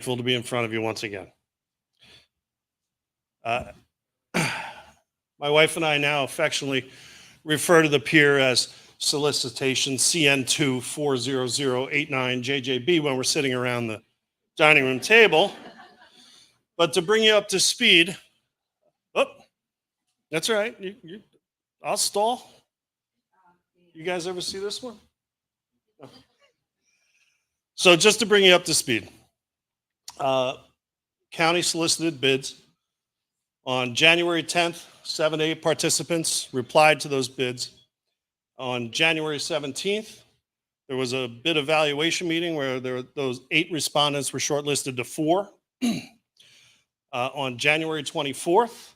Grateful to be in front of you once again. My wife and I now affectionately refer to the pier as solicitation CN2-40089JJB when we're sitting around the dining room table. But to bring you up to speed, oh, that's right. I'll stall. You guys ever see this one? No. So just to bring you up to speed, county solicited bids. On January 10th, 7 to 8 participants replied to those bids. On January 17th, there was a bid evaluation meeting where those 8 respondents were shortlisted to 4. On January 24th,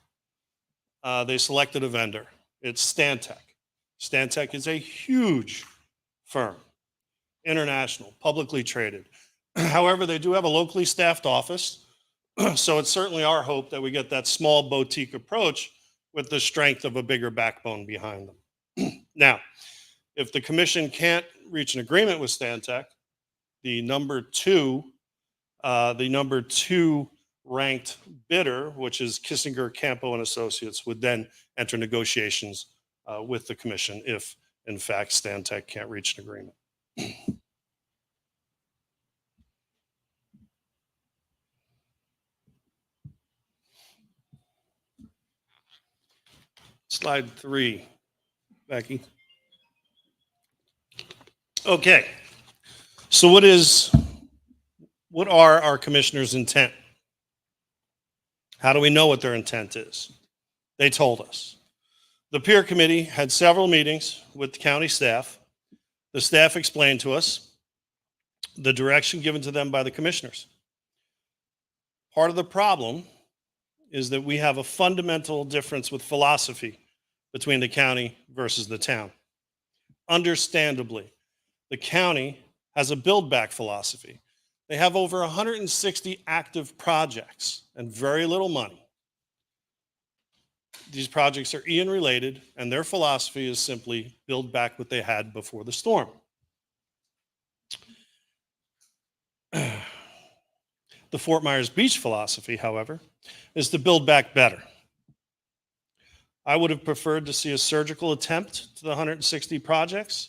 they selected a vendor. It's Stantec. Stantec is a huge firm, international, publicly traded. However, they do have a locally staffed office. So it's certainly our hope that we get that small boutique approach with the strength of a bigger backbone behind them. Now, if the commission can't reach an agreement with Stantec, the number two ranked bidder, which is Kissinger, Campo and Associates, would then enter negotiations with the commission if, in fact, Stantec can't reach an agreement. Slide 3, Becky. Okay, so what are our commissioners' intent? How do we know what their intent is? They told us. The peer committee had several meetings with the county staff. The staff explained to us the direction given to them by the commissioners. Part of the problem is that we have a fundamental difference with philosophy between the county versus the town. Understandably, the county has a build back philosophy. They have over 160 active projects and very little money. These projects are Ian related, and their philosophy is simply build back what they had before the storm. The Fort Myers Beach philosophy, however, is to build back better. I would have preferred to see a surgical attempt to the 160 projects,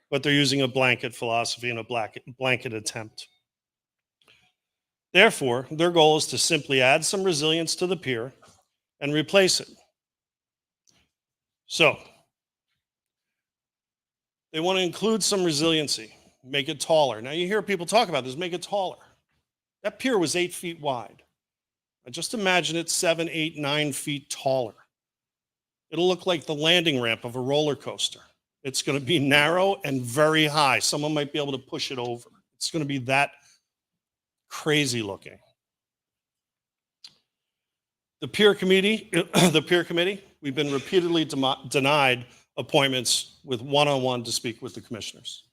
but they're using a blanket philosophy and a blanket attempt. Therefore, their goal is to simply add some resilience to the pier and replace it. So, they want to include some resiliency, make it taller. Now you hear people talk about this, make it taller. That pier was 8 feet wide. Just imagine it 7, 8, 9 feet taller. It'll look like the landing ramp of a roller coaster. It's going to be narrow and very high. Someone might be able to push it over. It's going to be that crazy looking. The peer committee, we've been repeatedly denied appointments with one-on-one to speak with the commissioners.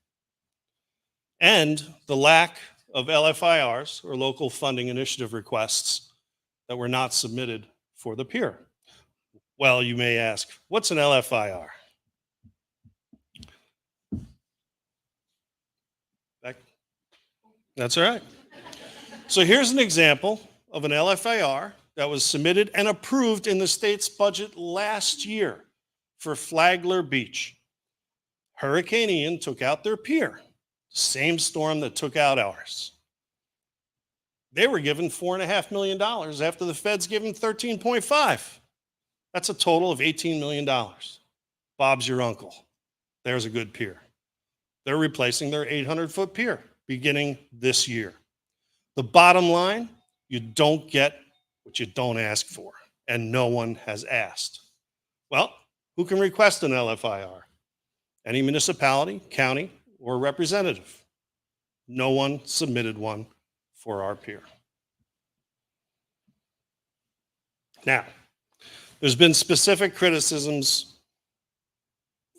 And the lack of LFIRs, or local funding initiative requests, that were not submitted for the pier. Well, you may ask, what's an LFIR? That's all right. So here's an example of an LFIR that was submitted and approved in the state's budget last year for Flagler Beach. Hurricane Ian took out their pier, same storm that took out ours. They were given $4.5 million after the feds gave them 13.5. That's a total of $18 million. Bob's your uncle. There's a good pier. They're replacing their 800-foot pier beginning this year. The bottom line, you don't get what you don't ask for, and no one has asked. Well, who can request an LFIR? Any municipality, county, or representative. No one submitted one for our pier. Now, there's been specific criticisms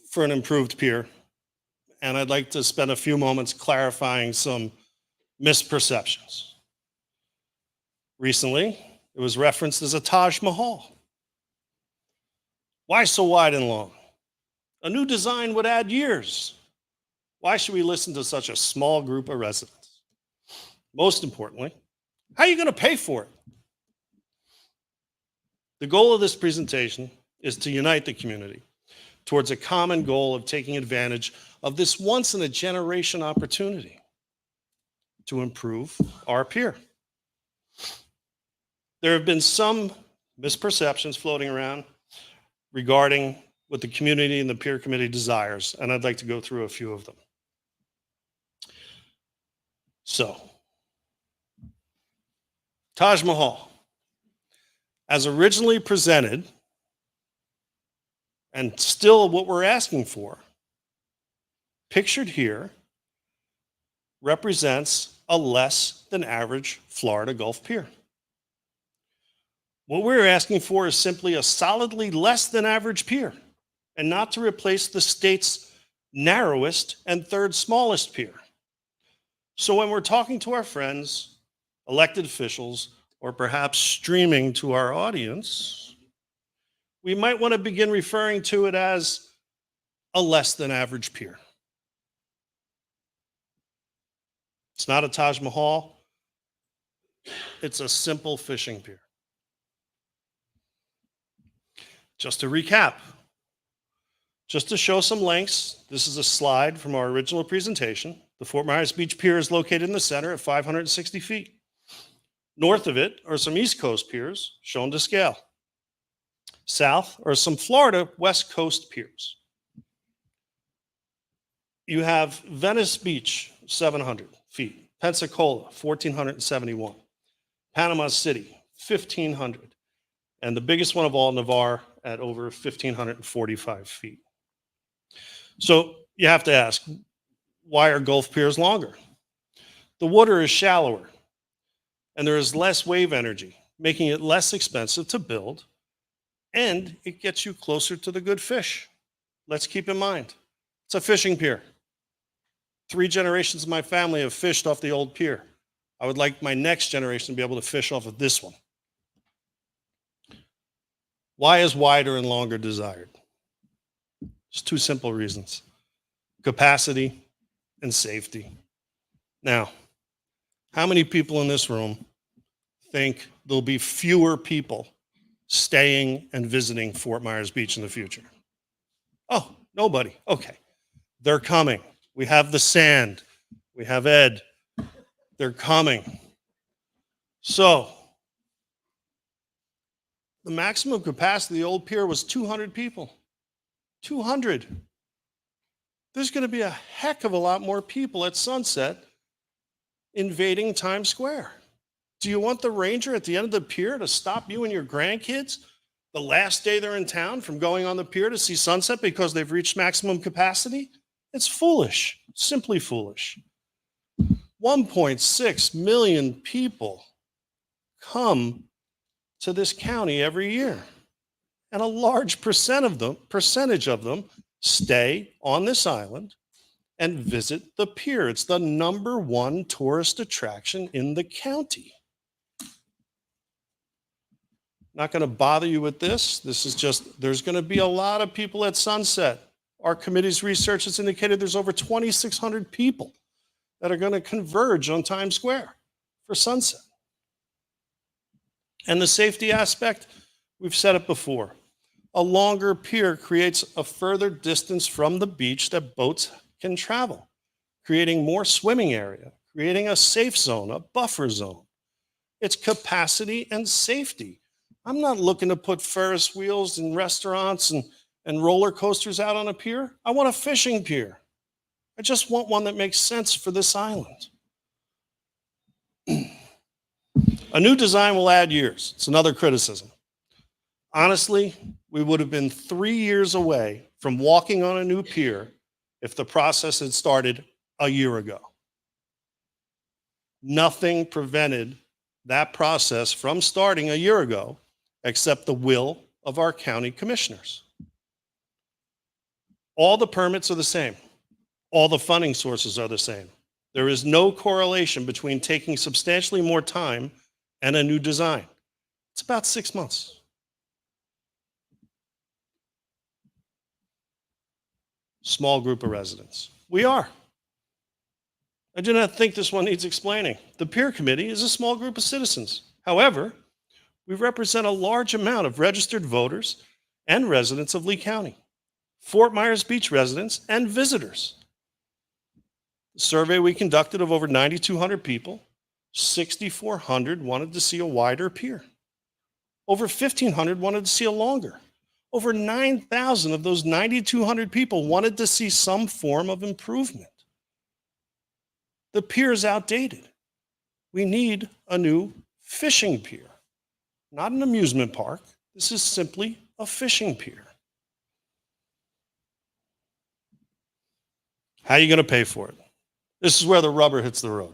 for an improved pier, and I'd like to spend a few moments clarifying some misperceptions. Recently, it was referenced as a Taj Mahal. Why so wide and long? A new design would add years. Why should we listen to such a small group of residents? Most importantly, How are you going to pay for it? The goal of this presentation is to unite the community towards a common goal of taking advantage of this once in a generation opportunity to improve our pier. There have been some misperceptions floating around regarding what the community and the pier committee desires, and I'd like to go through a few of them. So, Taj Mahal, as originally presented, and still what we're asking for, pictured here, represents a less than average Florida Gulf pier. What we're asking for is simply a solidly less than average pier, and not to replace the state's narrowest and third smallest pier. So when we're talking to our friends, elected officials, or perhaps streaming to our audience, we might want to begin referring to it as a less than average pier. It's not a Taj Mahal. It's a simple fishing pier. Just to recap, just to show some links, this is a slide from our original presentation. The Fort Myers Beach Pier is located in the center at 560 feet. North of it are some East Coast piers shown to scale. South are some Florida West Coast piers. You have Venice Beach, 700 feet. Pensacola, 1,471. Panama City, 1,500. And the biggest one of all, Navarre, at over 1,545 feet. So you have to ask, why are Gulf piers longer? The water is shallower, and there is less wave energy, making it less expensive to build, and it gets you closer to the good fish. Let's keep in mind, it's a fishing pier. 3 generations of my family have fished off the old pier. I would like my next generation to be able to fish off of this one. Why is wider and longer desired? Just 2 simple reasons: capacity and safety. Now, how many people in this room think there'll be fewer people staying and visiting Fort Myers Beach in the future? Oh, nobody. Okay. They're coming. We have the sand. We have Ed. They're coming. So, the maximum capacity of the old pier was 200 people. 200. There's going to be a heck of a lot more people at sunset invading Times Square. Do you want the ranger at the end of the pier to stop you and your grandkids the last day they're in town from going on the pier to see sunset because they've reached maximum capacity? It's foolish, simply foolish. 1.6 million people come to this county every year, and a large percentage of them stay on this island and visit the pier. It's the #1 tourist attraction in the county. Not going to bother you with this. This is just, there's going to be a lot of people at sunset. Our committee's research has indicated there's over 2,600 people that are going to converge on Times Square for sunset. And the safety aspect, we've said it before. A longer pier creates a further distance from the beach that boats can travel, creating more swimming area, creating a safe zone, a buffer zone. It's capacity and safety. I'm not looking to put Ferris wheels and restaurants and roller coasters out on a pier. I want a fishing pier. I just want one that makes sense for this island. A new design will add years. It's another criticism. Honestly, we would have been 3 years away from walking on a new pier if the process had started a year ago. Nothing prevented that process from starting a year ago except the will of our county commissioners. All the permits are the same. All the funding sources are the same. There is no correlation between taking substantially more time and a new design. It's about 6 months. Small group of residents. We are. I do not think this one needs explaining. The peer committee is a small group of citizens. However, we represent a large amount of registered voters and residents of Lee County, Fort Myers Beach residents and visitors. The survey we conducted of over 9,200 people, 6,400 wanted to see a wider pier. Over 1,500 wanted to see a longer. Over 9,000 of those 9,200 people wanted to see some form of improvement. The pier is outdated. We need a new fishing pier, not an amusement park. This is simply a fishing pier. How are you going to pay for it? This is where the rubber hits the road.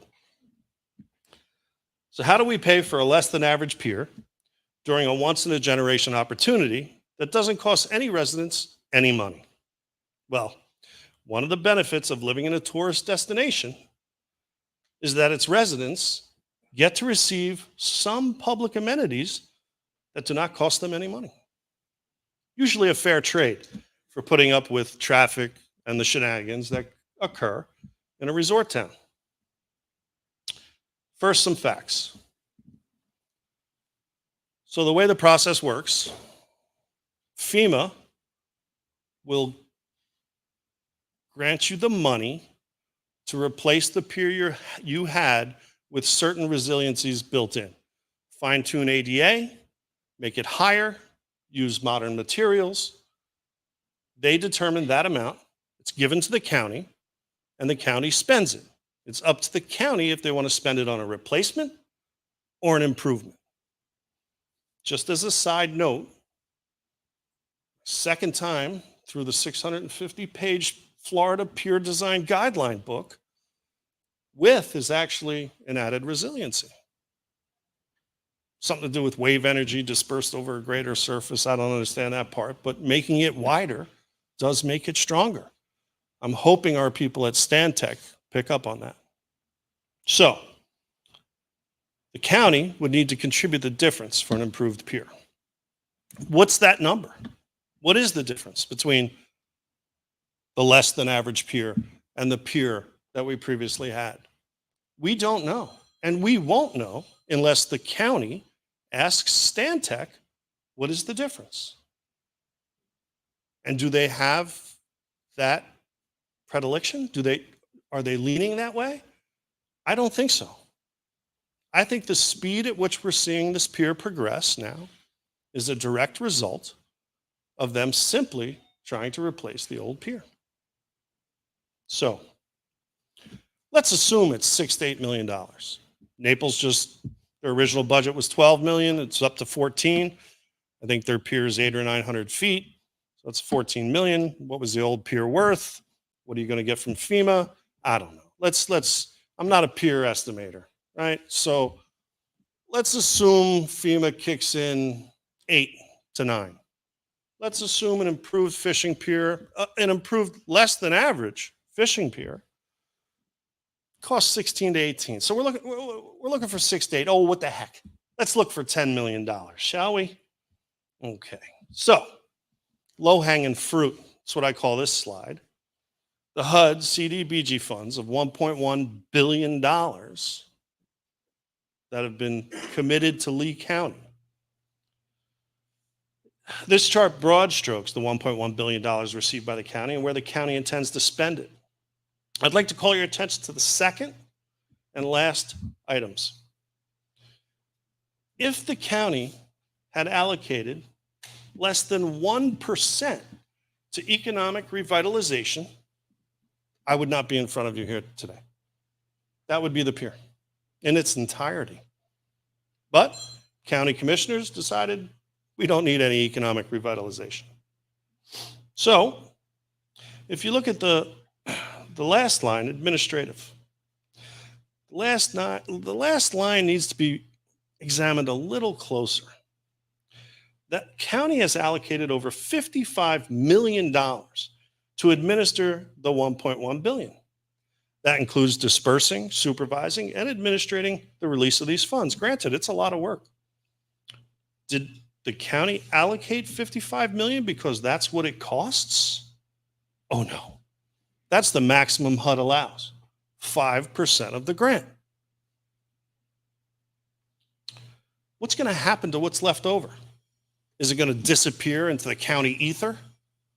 So how do we pay for a less than average pier during a once in a generation opportunity that doesn't cost any residents any money? Well, one of the benefits of living in a tourist destination is that its residents get to receive some public amenities that do not cost them any money. Usually a fair trade for putting up with traffic and the shenanigans that occur in a resort town. First, some facts. So the way the process works, FEMA will grant you the money to replace the pier you had with certain resiliencies built in. Fine-tune ADA, make it higher, use modern materials. They determine that amount. It's given to the county, and the county spends it. It's up to the county if they want to spend it on a replacement or an improvement. Just as a side note, second time through the 650-page Florida Pier Design Guideline book, width is actually an added resiliency. Something to do with wave energy dispersed over a greater surface. I don't understand that part, but making it wider does make it stronger. I'm hoping our people at Stantec pick up on that. So, the county would need to contribute the difference for an improved pier. What's that number? What is the difference between the less than average pier and the pier that we previously had? We don't know, and we won't know unless the county asks Stantec, what is the difference? And do they have that predilection? Are they leaning that way? I don't think so. I think the speed at which we're seeing this pier progress now is a direct result of them simply trying to replace the old pier. So let's assume it's $6 to $8 million. Naples their original budget was 12 million. It's up to 14. I think their pier is 800 or 900 feet. So that's 14 million. What was the old pier worth? What are you going to get from FEMA? I don't know. I'm not a pier estimator, right? So let's assume FEMA kicks in 8 to 9. Let's assume an improved fishing pier, an improved less than average fishing pier, costs 16 to 18. So we're looking for 6 to 8. Oh, what the heck? Let's look for $10 million, shall we? Okay. So low-hanging fruit. That's what I call this slide. The HUD CDBG funds of $1.1 billion that have been committed to Lee County. This chart broad strokes the $1.1 billion received by the county and where the county intends to spend it. I'd like to call your attention to the second and last items. If the county had allocated less than 1% to economic revitalization, I would not be in front of you here today. That would be the pier in its entirety. But county commissioners decided we don't need any economic revitalization. So if you look at the last line, administrative, the last line needs to be examined a little closer. That county has allocated over $55 million to administer the $1.1 billion. That includes dispersing, supervising, and administrating the release of these funds. Granted, it's a lot of work. Did the county allocate $55 million because that's what it costs? Oh no, that's the maximum HUD allows, 5% of the grant. What's going to happen to what's left over? Is it going to disappear into the county ether?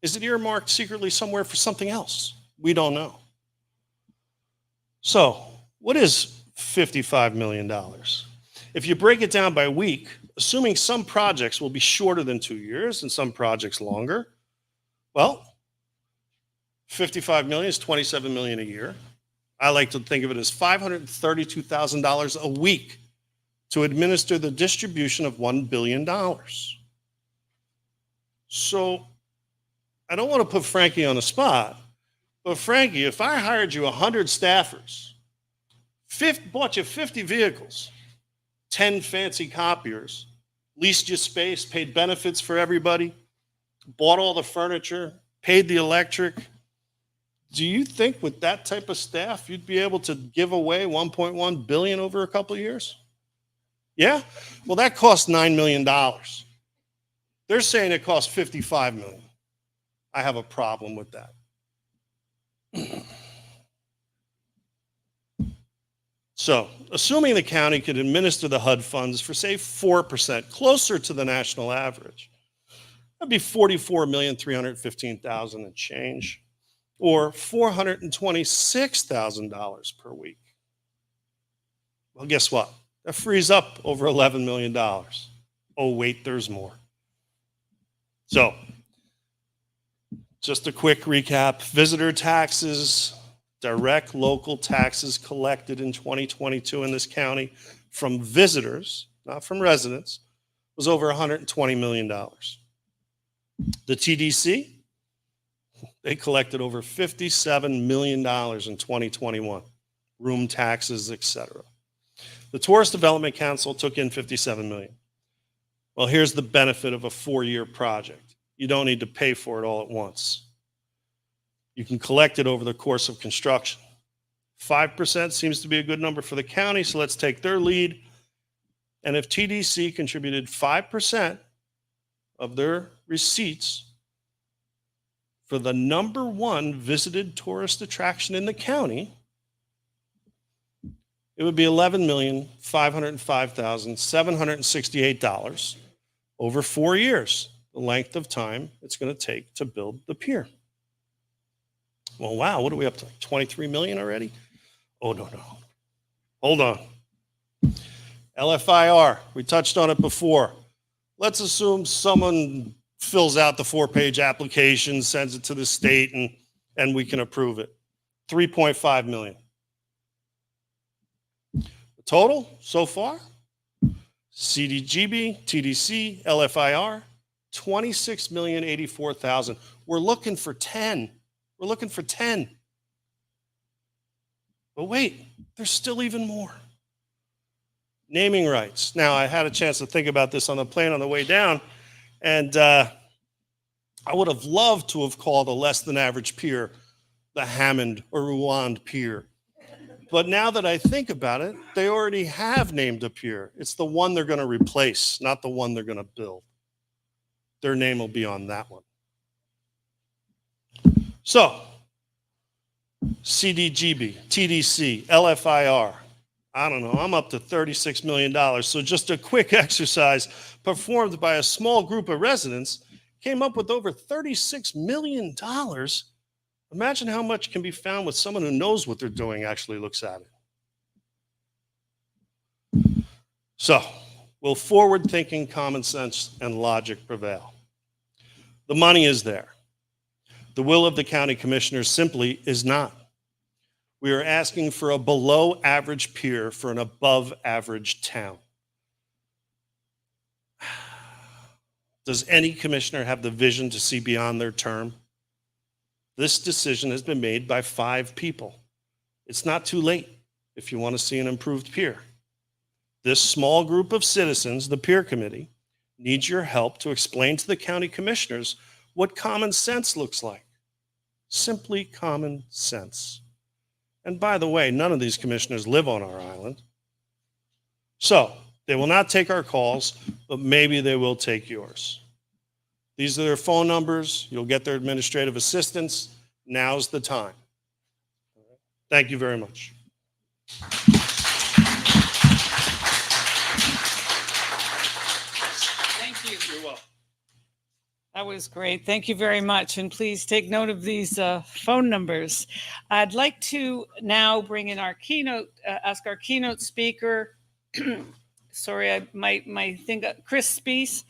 Is it earmarked secretly somewhere for something else? We don't know. So, what is $55 million? If you break it down by week, assuming some projects will be shorter than 2 years and some projects longer, well, 55 million is 27 million a year. I like to think of it as $532,000 a week to administer the distribution of $1 billion. So I don't want to put Frankie on the spot, but Frankie, if I hired you 100 staffers, bought you 50 vehicles, 10 fancy copiers, leased you space, paid benefits for everybody, bought all the furniture, paid the electric, do you think with that type of staff, you'd be able to give away 1.1 billion over a couple of years? Yeah? Well, that costs $9 million. They're saying it costs 55 million. I have a problem with that. So, assuming the county could administer the HUD funds for, say, 4%, closer to the national average, that'd be $44,315,000 and change, or $426,000 per week. Well, guess what? That frees up over $11 million. Oh, wait, there's more. So, just a quick recap. Visitor taxes, direct local taxes collected in 2022 in this county from visitors, not from residents, was over $120 million. The TDC, they collected over $57 million in 2021, room taxes, etc. The Tourist Development Council took in $57 million. Well, here's the benefit of a 4-year project. You don't need to pay for it all at once. You can collect it over the course of construction. 5% seems to be a good number for the county, so let's take their lead. And if TDC contributed 5% of their receipts for the number one visited tourist attraction in the county, it would be $11,505,768 over 4 years, the length of time it's going to take to build the pier. Well, wow, what are we up to? 23 million already? Oh, no. Hold on. LFIR, we touched on it before. Let's assume someone fills out the 4-page application, sends it to the state, and we can approve it. 3.5 million. The total so far, CDGB, TDC, LFIR, 26,084,000. We're looking for 10. We're looking for 10. But wait, there's still even more. Naming rights. Now, I had a chance to think about this on the plane on the way down, and I would have loved to have called a less than average pier the Hammond or Rouen pier. But now that I think about it, they already have named a pier. It's the one they're going to replace, not the one they're going to build. Their name will be on that one. So, CDGB, TDC, LFIR, I don't know, I'm up to $36 million. So just a quick exercise performed by a small group of residents came up with over $36 million. Imagine how much can be found with someone who knows what they're doing actually looks at it. So, will forward-thinking common sense and logic prevail? The money is there. The will of the county commissioners simply is not. We are asking for a below-average pier for an above-average town. Does any commissioner have the vision to see beyond their term? This decision has been made by 5 people. It's not too late if you want to see an improved pier. This small group of citizens, the Pier Committee, needs your help to explain to the county commissioners what common sense looks like. Simply common sense. And by the way, none of these commissioners live on our island. So, they will not take our calls, but maybe they will take yours. These are their phone numbers. You'll get their administrative assistance. Now's the time. Thank you very much. Thank you. You're welcome. That was great. Thank you very much. And please take note of these phone numbers. I'd like to now bring in our keynote, ask our keynote speaker, sorry, my thing, Chris Spees,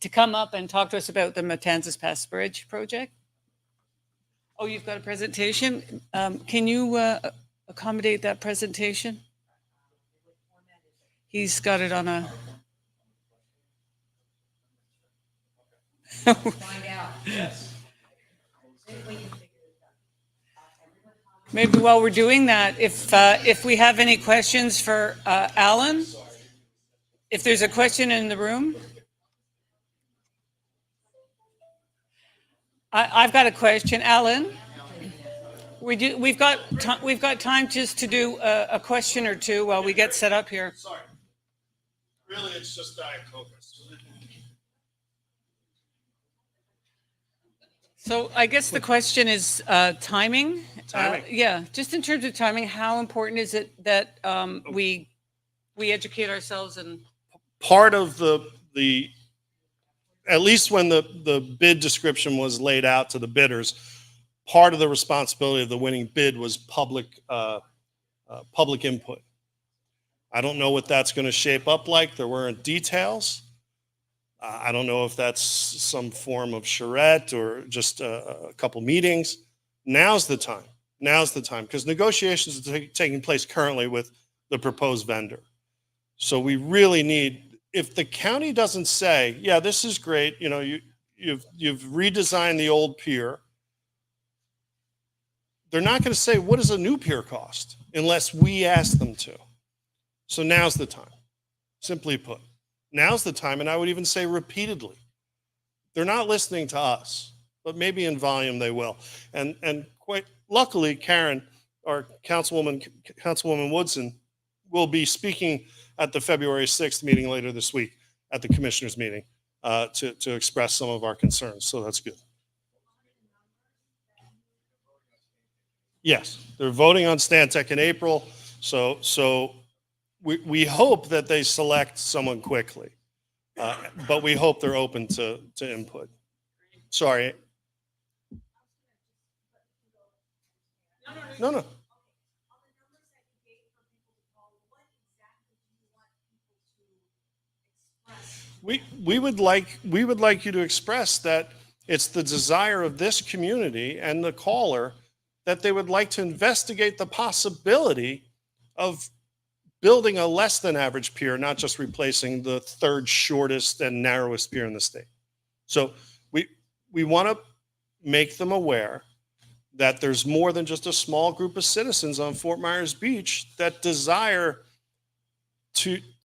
to come up and talk to us about the Matanzas Pass Bridge project. Oh, you've got a presentation. Can you accommodate that presentation? He's got it on a... Find out. Yes. Maybe while we're doing that, if we have any questions for Alan, if there's a question in the room. I've got a question, Alan. We've got time just to do a question or two while we get set up here. Sorry. Really, it's just Diet Coke. So I guess the question is timing. Timing. Yeah, just in terms of timing, how important is it that we educate ourselves and... Part of the at least when the bid description was laid out to the bidders, part of the responsibility of the winning bid was public input. I don't know what that's going to shape up like. There weren't details. I don't know if that's some form of charrette or just a couple meetings. Now's the time. Now's the time, because negotiations are taking place currently with the proposed vendor. So we really need, if the county doesn't say, yeah, this is great, you know, you've redesigned the old pier, they're not going to say, what does a new pier cost, unless we ask them to. So now's the time, simply put. Now's the time, and I would even say repeatedly. They're not listening to us, but maybe in volume they will. And quite luckily, Karen, our Councilwoman Woodson, will be speaking at the February 6th meeting later this week at the commissioners meeting to express some of our concerns. So that's good. Yes, they're voting on Stantec in April. So we hope that they select someone quickly, but we hope they're open to input. Sorry. No. We would like you to express that it's the desire of this community and the caller that they would like to investigate the possibility of building a less than average pier, not just replacing the third shortest and narrowest pier in the state. So we want to make them aware that there's more than just a small group of citizens on Fort Myers Beach that desire to